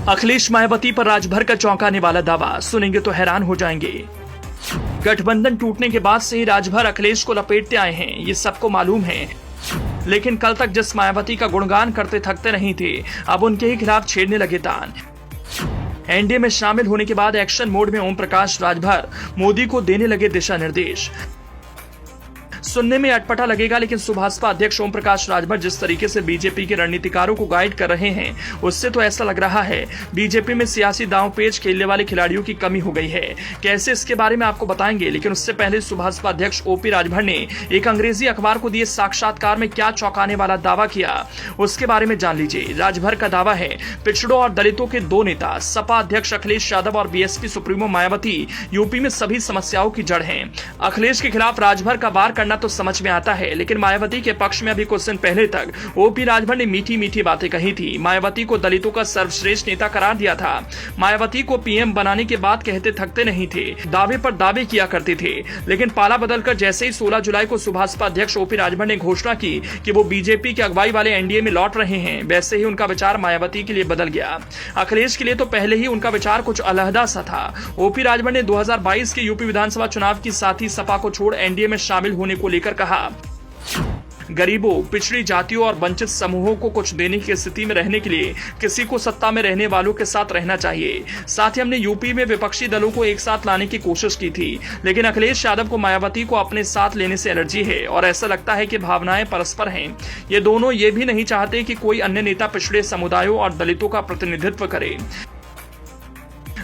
अखिलेश मायावती पर राजभर का चौंकाने वाला दावा, सुनेंगे तो हैरान हो जाएंगे। गठबंधन टूटने के बाद से ही राजभर अखिलेश को लपेटते आए हैं, ये सबको मालूम है। लेकिन कल तक जिस मायावती का गुणगान करते थकते नहीं थे, अब उनके ही खिलाफ छेड़ने लगे तान। एनडीए में शामिल होने के बाद एक्शन मोड में ओम प्रकाश राजभर मोदी को देने लगे दिशा निर्देश। सुनने में अटपटा लगेगा, लेकिन सुभाषपा अध्यक्ष ओम प्रकाश राजभर जिस तरीके से बीजेपी के रणनीतिकारों को गाइड कर रहे हैं, उससे तो ऐसा लग रहा है बीजेपी में सियासी दांव पेच खेलने वाले खिलाड़ियों की कमी हो गई है। कैसे, इसके बारे में आपको बताएंगे, लेकिन उससे पहले सुभाषपा अध्यक्ष ओपी राजभर ने एक अंग्रेजी अखबार को दिए साक्षात्कार में क्या चौंकाने वाला दावा किया, उसके बारे में जान लीजिए। राजभर का दावा है, पिछड़ों और दलितों के दो नेता सपा अध्यक्ष अखिलेश यादव और बीएसपी सुप्रीमो मायावती यूपी में सभी समस्याओं की जड़ हैं। अखिलेश के खिलाफ राजभर का वार करना तो समझ में आता है, लेकिन मायावती के पक्ष में अभी कुछ दिन पहले तक ओपी राजभर ने मीठी मीठी बातें कही थी। मायावती को दलितों का सर्वश्रेष्ठ नेता करार दिया था। मायावती को पीएम बनाने के बाद कहते थकते नहीं थे, दावे पर दावे किया करते थे। लेकिन पाला बदलकर जैसे ही 16 जुलाई को सुभाषपा अध्यक्ष ओपी राजभर ने घोषणा की कि वो बीजेपी की अगुवाई वाले एनडीए में लौट रहे हैं, वैसे ही उनका विचार मायावती के लिए बदल गया। अखिलेश के लिए तो पहले ही उनका विचार कुछ अलहदा सा था। ओपी राजभर ने 2022 के यूपी विधानसभा चुनाव की साथ ही सपा को छोड़ एनडीए में शामिल होने को लेकर कहा, गरीबों, पिछड़ी जातियों और वंचित समूहों को कुछ देने की स्थिति में रहने के लिए किसी को सत्ता में रहने वालों के साथ रहना चाहिए। साथ ही हमने यूपी में विपक्षी दलों को एक साथ लाने की कोशिश की थी, लेकिन अखिलेश यादव को मायावती को अपने साथ लेने से एलर्जी है और ऐसा लगता है कि भावनाएं परस्पर हैं। ये दोनों ये भी नहीं चाहते कि कोई अन्य नेता पिछड़े समुदायों और दलितों का प्रतिनिधित्व करे।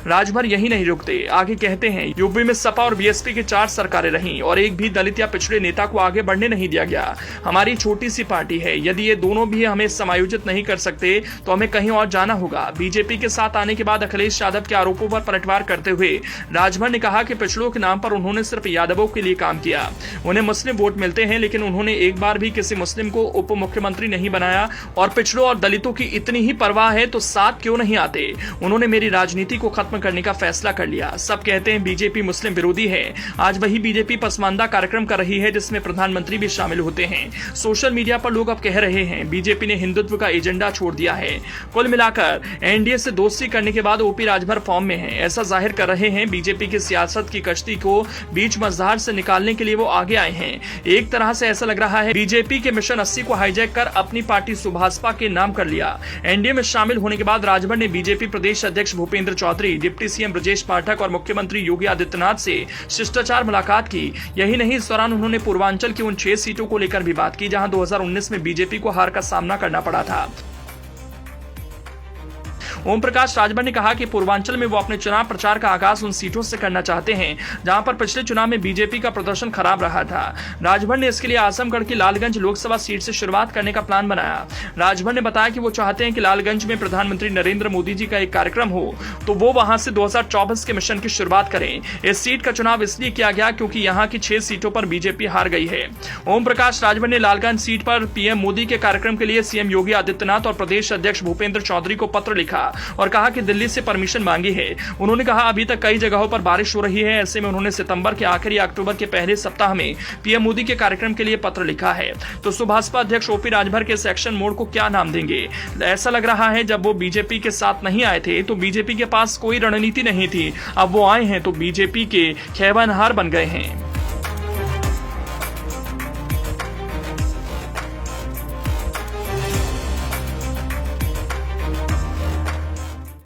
राजभर यही नहीं रुकते, आगे कहते हैं, यूपी में सपा और बीएसपी की 4 सरकारें रहीं और एक भी दलित या पिछड़े नेता को आगे बढ़ने नहीं दिया गया। हमारी छोटी सी पार्टी है, यदि ये दोनों भी हमें समायोजित नहीं कर सकते तो हमें कहीं और जाना होगा। बीजेपी के साथ आने के बाद अखिलेश यादव के आरोपों पर पलटवार करते हुए राजभर ने कहा कि पिछड़ों के नाम पर उन्होंने सिर्फ यादवों के लिए काम किया। उन्हें मुस्लिम वोट मिलते हैं, लेकिन उन्होंने एक बार भी किसी मुस्लिम को उप मुख्यमंत्री नहीं बनाया। और पिछड़ों और दलितों की इतनी ही परवाह है तो साथ क्यों नहीं आते? उन्होंने मेरी राजनीति को खत्म करने का फैसला कर लिया। सब कहते हैं बीजेपी मुस्लिम विरोधी है, आज वही बीजेपी पसमानदा कार्यक्रम कर रही है जिसमें प्रधानमंत्री भी शामिल होते हैं। सोशल मीडिया पर लोग अब कह रहे हैं बीजेपी ने हिंदुत्व का एजेंडा छोड़ दिया है। कुल मिलाकर एनडीए से दोस्ती करने के बाद ओपी राजभर फॉर्म में है, ऐसा जाहिर कर रहे हैं। बीजेपी की सियासत की कश्ती को बीच मझधार से निकालने के लिए वो आगे आए हैं। एक तरह से ऐसा लग रहा है बीजेपी के मिशन 80 को हाईजैक कर अपनी पार्टी सुभाषपा के नाम कर लिया। एनडीए में शामिल होने के बाद राजभर ने बीजेपी प्रदेश अध्यक्ष भूपेंद्र चौधरी, डिप्टी सीएम ब्रजेश पाठक और मुख्यमंत्री योगी आदित्यनाथ से शिष्टाचार मुलाकात की। यही नहीं, इस दौरान उन्होंने पूर्वांचल की उन 6 सीटों को लेकर भी बात की जहां 2019 में बीजेपी को हार का सामना करना पड़ा था। ओम प्रकाश राजभर ने कहा कि पूर्वांचल में वो अपने चुनाव प्रचार का आगाज उन सीटों से करना चाहते हैं जहां पर पिछले चुनाव में बीजेपी का प्रदर्शन खराब रहा था। राजभर ने इसके लिए आजमगढ़ की लालगंज लोकसभा सीट से शुरुआत करने का प्लान बनाया। राजभर ने बताया कि वो चाहते हैं कि लालगंज में प्रधानमंत्री नरेंद्र मोदी जी का एक कार्यक्रम हो तो वो वहां से 2024 के मिशन की शुरुआत करें। इस सीट का चुनाव इसलिए किया गया क्योंकि यहाँ की 6 सीटों पर बीजेपी हार गई है। ओम प्रकाश राजभर ने लालगंज सीट पर पीएम मोदी के कार्यक्रम के लिए सीएम योगी आदित्यनाथ और प्रदेश अध्यक्ष भूपेंद्र चौधरी को पत्र लिखा और कहा कि दिल्ली से परमिशन मांगी है। उन्होंने कहा अभी तक कई जगहों पर बारिश हो रही है, ऐसे में उन्होंने सितंबर के आखिर या अक्टूबर के पहले सप्ताह में पीएम मोदी के कार्यक्रम के लिए पत्र लिखा है। तो सुभाषपा अध्यक्ष ओपी राजभर के सेक्शन मोड को क्या नाम देंगे? ऐसा लग रहा है जब वो बीजेपी के साथ नहीं आए थे तो बीजेपी के पास कोई रणनीति नहीं थी, अब वो आए हैं तो बीजेपी के खैबरहार बन गए हैं।